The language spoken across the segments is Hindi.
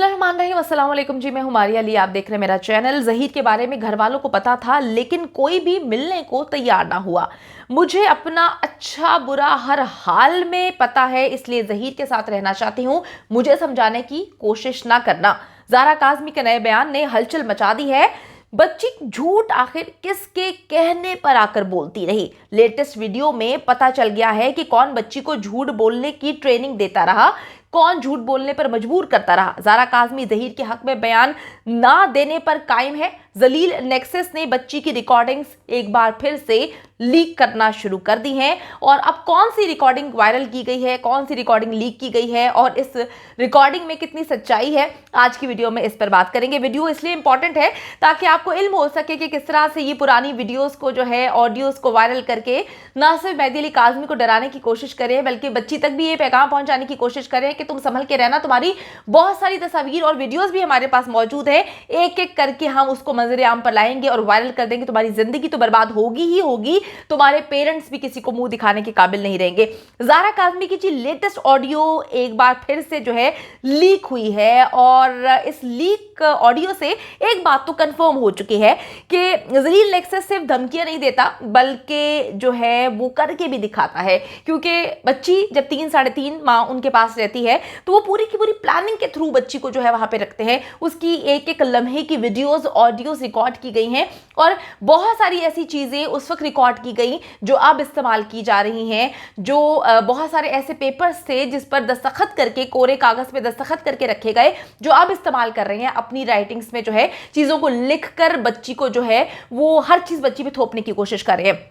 बिस्मिल्लाहिर्रहमानिर्रहीम, अस्सलाम वालेकुम जी। मैं हूं मारिया अली, आप देख रहे हैं मेरा चैनल। ज़हीर के बारे में घर वालों को पता था, लेकिन कोई भी मिलने को तैयार ना हुआ। मुझे अपना अच्छा बुरा हर हाल में पता है, इसलिए ज़हीर के साथ रहना चाहती हूँ। मुझे समझाने की कोशिश ना करना। ज़ारा काज़मी के नए बयान ने हलचल मचा दी है। बच्ची झूठ आखिर किसके कहने पर आकर बोलती रही? लेटेस्ट वीडियो में पता चल गया है कि कौन बच्ची को झूठ बोलने की ट्रेनिंग देता रहा, कौन झूठ बोलने पर मजबूर करता रहा। ज़ारा काज़मी ज़हीर के हक में बयान ना देने पर कायम है। जलील नेक्सस ने बच्ची की रिकॉर्डिंग्स एक बार फिर से लीक करना शुरू कर दी हैं। और अब कौन सी रिकॉर्डिंग वायरल की गई है, कौन सी रिकॉर्डिंग लीक की गई है और इस रिकॉर्डिंग में कितनी सच्चाई है, आज की वीडियो में इस पर बात करेंगे। वीडियो इसलिए इंपॉर्टेंट है ताकि आपको इल्म हो सके कि किस तरह से ये पुरानी वीडियोस को जो है, ऑडियोज को वायरल करके ना सिर्फ मेहदी अली काज़मी को डराने की कोशिश करें, बल्कि बच्ची तक भी ये पैगाम पहुंचाने की कोशिश करें कि तुम संभल के रहना। तुम्हारी बहुत सारी तस्वीर और वीडियोस भी हमारे पास मौजूद है, एक एक करके हम उसको मंजर आम पर लाएंगे और वायरल कर देंगे। तुम्हारी जिंदगी तो बर्बाद होगी ही होगी, तुम्हारे पेरेंट्स भी किसी को मुंह दिखाने के काबिल नहीं रहेंगे। ज़ारा काज़मी की जी लेटेस्ट ऑडियो एक बार फिर से जो है लीक हुई है और इस लीक ऑडियो से एक बात तो कंफर्म हो चुकी है कि जलील नेक्सस सिर्फ धमकियां नहीं देता, बल्कि जो है वो करके भी दिखाता है। क्योंकि बच्ची जब 3-3.5 माह उनके पास रहती है तो वो पूरी की पूरी प्लानिंग के थ्रू बच्ची को जो है वहां पे रखते हैं। उसकी एक एक लम्हे की वीडियोस ऑडियोस रिकॉर्ड की गई हैं और बहुत सारी ऐसी चीजें उस वक्त रिकॉर्ड की गई जो अब इस्तेमाल की जा रही हैं। जो बहुत सारे ऐसे पेपर्स थे जिस पर दस्तखत करके, कोरे कागज पे दस्तखत करके रखे गए, जो अब इस्तेमाल कर रहे हैं अपनी राइटिंग्स में, जो है चीजों को लिखकर बच्ची को जो है वो हर चीज बच्ची पे थोपने की कोशिश कर रहे हैं।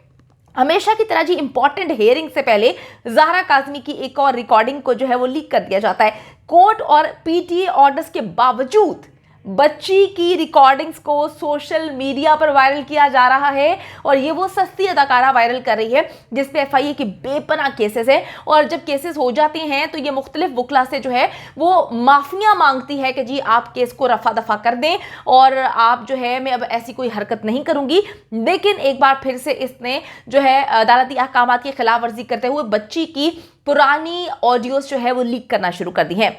हमेशा की तरह जी इंपॉर्टेंट हियरिंग से पहले ज़ारा काज़मी की एक और रिकॉर्डिंग को जो है वो लीक कर दिया जाता है। कोर्ट और पीटीए ऑर्डर्स के बावजूद बच्ची की रिकॉर्डिंग्स को सोशल मीडिया पर वायरल किया जा रहा है और ये वो सस्ती अदाकारा वायरल कर रही है जिसपे एफआईए के बेपनाह केसेस है। और जब केसेस हो जाते हैं तो ये मुख्तलिफ वकला से जो है वो माफिया मांगती है कि जी आप केस को रफा दफा कर दें और आप जो है मैं अब ऐसी कोई हरकत नहीं करूंगी। लेकिन एक बार फिर से इसने जो है अदालती अहकाम की खिलाफ वर्जी करते हुए बच्ची की पुरानी ऑडियोज जो है वो लीक करना शुरू कर दी है।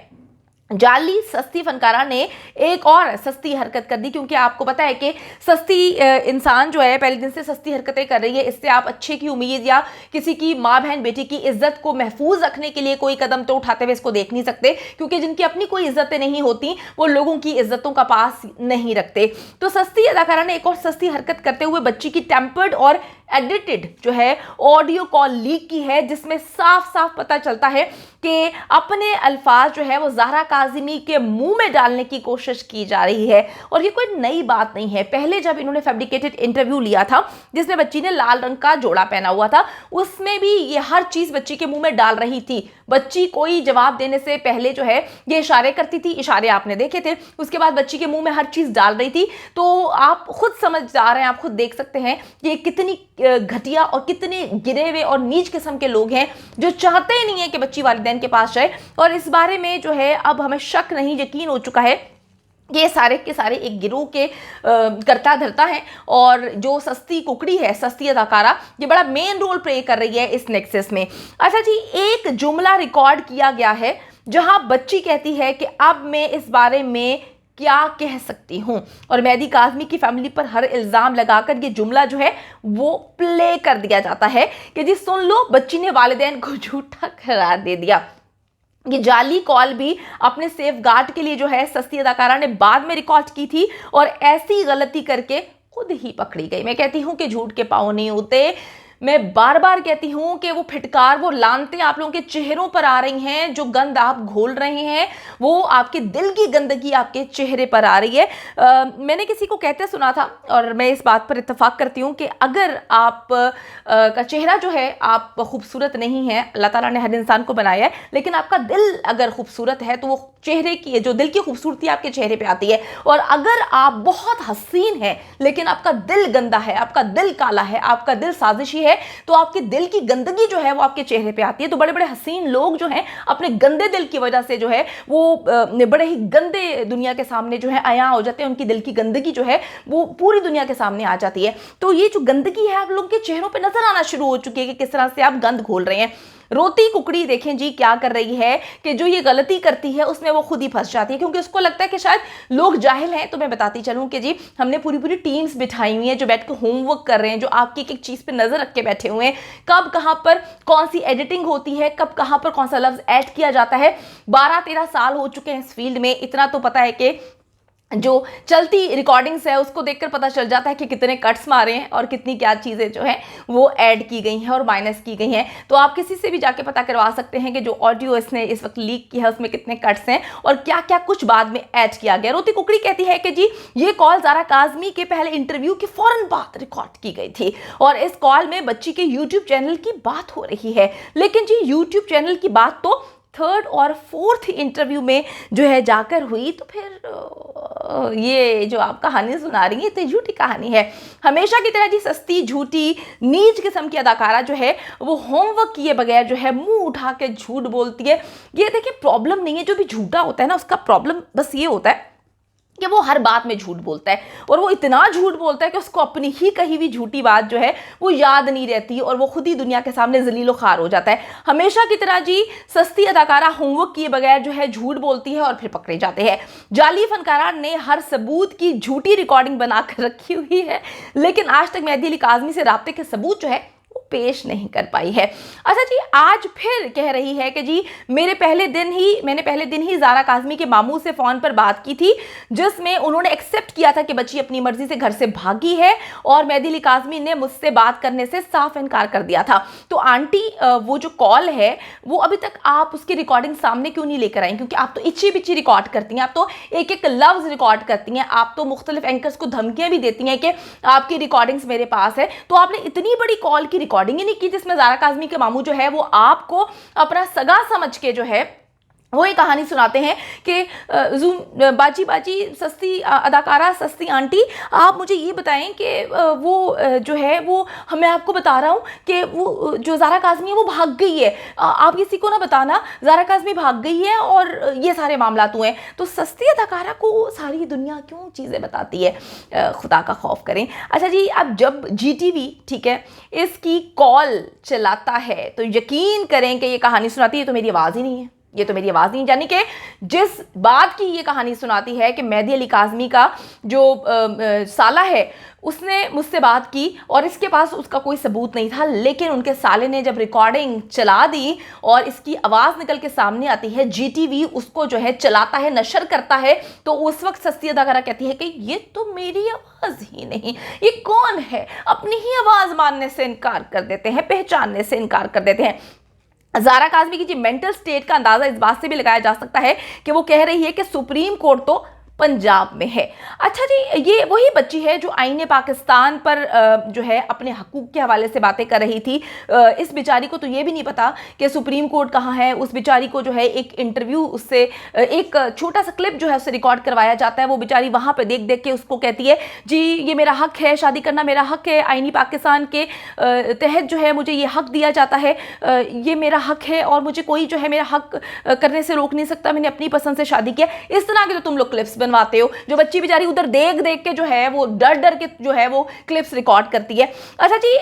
जाली सस्ती फनकारा ने एक और सस्ती हरकत कर दी, क्योंकि आपको पता है कि सस्ती इंसान जो है पहले दिन से सस्ती हरकतें कर रही है। इससे आप अच्छे की उम्मीद या किसी की माँ बहन बेटी की इज्जत को महफूज रखने के लिए कोई कदम तो उठाते हुए इसको देख नहीं सकते, क्योंकि जिनकी अपनी कोई इज्जतें नहीं होती वो लोगों की इज्जतों का पास नहीं रखते। तो सस्ती अदाकारा ने एक और सस्ती हरकत करते हुए बच्ची की टेम्पर्ड और एडिटेड जो है ऑडियो कॉल लीक की है, जिसमें साफ साफ पता चलता है कि अपने अल्फाज जो है वो ज़ारा काज़मी के मुंह में डालने की कोशिश की जा रही है। और ये कोई नई बात नहीं है। पहले जब इन्होंने फैब्रिकेटेड इंटरव्यू लिया था जिसमें बच्ची ने लाल रंग का जोड़ा पहना हुआ था, उसमें भी ये हर चीज़ बच्ची के मुंह में डाल रही थी। बच्ची कोई जवाब देने से पहले जो है ये इशारे करती थी, इशारे आपने देखे थे। उसके बाद बच्ची के मुंह में हर चीज़ डाल रही थी। तो आप खुद समझदार हैं, आप खुद देख सकते हैं कि कितनी घटिया और कितने गिरे हुए और नीच किस्म के लोग हैं जो चाहते ही नहीं है कि बच्ची वालिदैन के पास जाए। और इस बारे में जो है अब हमें शक नहीं यकीन हो चुका है, ये सारे के सारे एक गिरोह के करता धरता है। और जो सस्ती कुकड़ी है, सस्ती अदाकारा, ये बड़ा मेन रोल प्ले कर रही है इस नेक्सस में। अच्छा जी, एक जुमला रिकॉर्ड किया गया है जहां बच्ची कहती है कि अब मैं इस बारे में क्या कह सकती हूं, और मेहदी काज़मी की फैमिली पर हर इल्ज़ाम लगाकर ये जुमला जो है वो प्ले कर दिया जाता है कि जी सुन लो, बच्ची ने वालिदैन को झूठा करार दे दिया। ये जाली कॉल भी अपने सेफ गार्ड के लिए जो है सस्ती अदाकारा ने बाद में रिकॉर्ड की थी और ऐसी गलती करके खुद ही पकड़ी गई। मैं कहती हूं कि झूठ के पांव नहीं होते। मैं बार बार कहती हूं कि वो फिटकार, वो लानतें आप लोगों के चेहरों पर आ रही हैं। जो गंद आप घोल रहे हैं वो आपके दिल की गंदगी आपके चेहरे पर आ रही है। मैंने किसी को कहते सुना था और मैं इस बात पर इत्तेफाक करती हूं कि अगर आप का चेहरा जो है आप खूबसूरत नहीं है, अल्लाह ताला ने हर इंसान को बनाया है, लेकिन आपका दिल अगर खूबसूरत है तो वो चेहरे की जो दिल की खूबसूरती आपके चेहरे पे आती है। और अगर आप बहुत हसीन हैं लेकिन आपका दिल गंदा है, आपका दिल काला है, आपका दिल साजिशी है, तो आपके दिल की गंदगी जो है वो आपके चेहरे पे आती है। तो बड़े बड़े हसीन लोग जो हैं अपने गंदे दिल की वजह से जो है वो बड़े ही गंदे दुनिया के सामने जो है आया हो जाते हैं। उनकी दिल की गंदगी जो है वो पूरी दुनिया के सामने आ जाती है। तो ये जो गंदगी है आप लोगों के चेहरों पे नजर आना शुरू हो चुकी है कि किस तरह से आप गंद घोल रहे हैं। रोती कुकड़ी देखें जी क्या कर रही है कि जो ये गलती करती है उसमें वो खुद ही फंस जाती है, क्योंकि उसको लगता है कि शायद लोग जाहिल हैं। तो मैं बताती चलूं कि जी हमने पूरी पूरी टीम्स बिठाई हुई हैं जो बैठ के होमवर्क कर रहे हैं, जो आपकी एक एक चीज पे नजर रख के बैठे हुए हैं, कब कहां पर कौन सी एडिटिंग होती है, कब कहां पर कौन सा लफ्ज ऐड किया जाता है। 12-13 साल हो चुके हैं इस फील्ड में, इतना तो पता है कि जो चलती रिकॉर्डिंग्स है उसको देखकर पता चल जाता है कि कितने कट्स मारे हैं और कितनी क्या चीज़ें जो हैं वो ऐड की गई हैं और माइनस की गई हैं। तो आप किसी से भी जाके पता करवा सकते हैं कि जो ऑडियो इसने इस वक्त लीक किया है उसमें कितने कट्स हैं और क्या क्या कुछ बाद में ऐड किया गया। रोती कुकड़ी कहती है कि जी ये कॉल ज़ारा काज़मी के पहले इंटरव्यू के फौरन बाद रिकॉर्ड की गई थी और इस कॉल में बच्ची के यूट्यूब चैनल की बात हो रही है। लेकिन जी यूट्यूब चैनल की बात तो 3rd और 4th इंटरव्यू में जो है जाकर हुई, तो फिर ये जो आप कहानी सुना रही है तो झूठी कहानी है। हमेशा की तरह जी सस्ती झूठी नीच किस्म की अदाकारा जो है वो होमवर्क किए बगैर जो है मुंह उठा के झूठ बोलती है। ये देखिए प्रॉब्लम नहीं है, जो भी झूठा होता है ना उसका प्रॉब्लम बस ये होता है कि वो हर बात में झूठ बोलता है और वो इतना झूठ बोलता है कि उसको अपनी ही कही हुई झूठी बात जो है वो याद नहीं रहती और वो खुद ही दुनिया के सामने जलीलो खार हो जाता है। हमेशा की तरह जी सस्ती अदाकारा होमवर्क किए बगैर जो है झूठ बोलती है और फिर पकड़े जाते हैं। जाली फनकारा ने हर सबूत की झूठी रिकॉर्डिंग बनाकर रखी हुई है, लेकिन आज तक मेहदी अली काज़मी से राब्ते के सबूत जो है वो पेश नहीं कर पाई है। अच्छा जी आज फिर कह रही है कि जी मैंने पहले दिन ही ज़ारा काज़मी के मामू से फ़ोन पर बात की थी जिसमें उन्होंने एक्सेप्ट किया था कि बच्ची अपनी मर्जी से घर से भागी है और मेहदी अली काज़मी ने मुझसे बात करने से साफ इनकार कर दिया था। तो आंटी वो जो कॉल है वो अभी तक आप उसकी रिकॉर्डिंग सामने क्यों नहीं लेकर आई, क्योंकि आप तो इच्छी बिच्छी रिकॉर्ड करती हैं, आप तो एक एक लफ्ज़ रिकॉर्ड करती हैं, आप तो मुख्तलिफ एंकर्स को धमकियाँ भी देती हैं कि आपकी रिकॉर्डिंग्स मेरे पास है। तो आपने इतनी बड़ी कॉल की रिकॉर्डिंग ही नहीं की जिसमें ज़ारा काज़मी के मामू जो है वो आपको अपना सगा समझ के जो है वो ये कहानी सुनाते हैं कि बाजी बाजी सस्ती अदाकारा सस्ती आंटी आप मुझे ये बताएं कि वो जो है वो मैं आपको बता रहा हूँ कि वो जो ज़ारा काज़मी है वो भाग गई है, आप किसी को ना बताना ज़ारा काज़मी भाग गई है और ये सारे मामला हुए हैं। तो सस्ती अदाकारा को सारी दुनिया क्यों चीज़ें बताती है, खुदा का खौफ करें। अच्छा जी अब जब GTV ठीक है इसकी कॉल चलाता है तो यकीन करें कि ये कहानी सुनाती है तो मेरी आवाज़ ही नहीं है, ये तो मेरी आवाज़ नहीं, यानी कि जिस बात की ये कहानी सुनाती है कि मेहदी अली काज़मी का जो साला है उसने मुझसे बात की और इसके पास उसका कोई सबूत नहीं था, लेकिन उनके साले ने जब रिकॉर्डिंग चला दी और इसकी आवाज़ निकल के सामने आती है, GTV उसको जो है चलाता है, नशर करता है, तो उस वक्त सस्ती अदाकारा कहती है कि ये तो मेरी आवाज़ ही नहीं, ये कौन है, अपनी ही आवाज़ मानने से इनकार कर देते हैं, पहचानने से इनकार कर देते हैं। ज़ारा काज़मी की जी मेंटल स्टेट का अंदाज़ा इस बात से भी लगाया जा सकता है कि वो कह रही है कि सुप्रीम कोर्ट तो पंजाब में है। अच्छा जी ये वही बच्ची है जो आईने पाकिस्तान पर जो है अपने हकूक़ के हवाले से बातें कर रही थी। इस बेचारी को तो ये भी नहीं पता कि सुप्रीम कोर्ट कहाँ है। उस बेचारी को जो है एक इंटरव्यू उससे एक छोटा सा क्लिप जो है उससे रिकॉर्ड करवाया जाता है। वो बेचारी वहाँ पर देख देख के उसको कहती है जी ये मेरा हक है, शादी करना मेरा हक है, आईनी पाकिस्तान के तहत जो है मुझे ये हक दिया जाता है, ये मेरा हक है और मुझे कोई जो है मेरा हक करने से रोक नहीं सकता, मैंने अपनी पसंद से शादी किया। इस तरह के तो तुम लोग क्लिप्स बनवाते हो। जो बच्ची बेचारी उधर देख देख के जो है वो डर डर के जो है वो क्लिप्स रिकॉर्ड करती है। अच्छा जी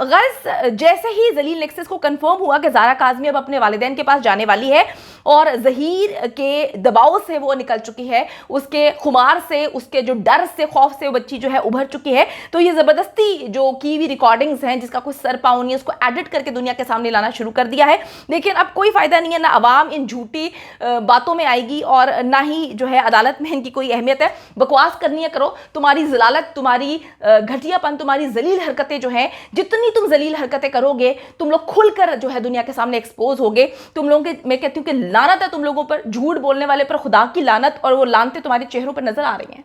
गर्ज जैसे ही जलील नेक्सस को कंफर्म हुआ कि ज़ारा काज़मी अब अपने वालिदैन के पास जाने वाली है और ज़हीर के दबाव से वो निकल चुकी है, उसके खुमार से, उसके जो डर से, खौफ से वो बच्ची जो है उभर चुकी है, तो ये ज़बरदस्ती जो की हुई रिकॉर्डिंग्स हैं जिसका कोई सर पाँव नहीं है उसको एडिट करके दुनिया के सामने लाना शुरू कर दिया है। लेकिन अब कोई फ़ायदा नहीं है, ना अवाम इन झूठी बातों में आएगी और ना ही जो है अदालत में इनकी कोई अहमियत है। बकवास करनी है करो, तुम्हारी ज़लालत, तुम्हारी घटियापन, तुम्हारी जलील हरकतें जो हैं, जितनी तुम जलील हरकतें करोगे तुम लोग खुलकर जो है दुनिया के सामने एक्सपोज होगे। तुम लोगों के, मैं कहती हूँ कि लानत है तुम लोगों पर, झूठ बोलने वाले पर खुदा की लानत, और वो लानतें तुम्हारे चेहरों पर नजर आ रही हैं।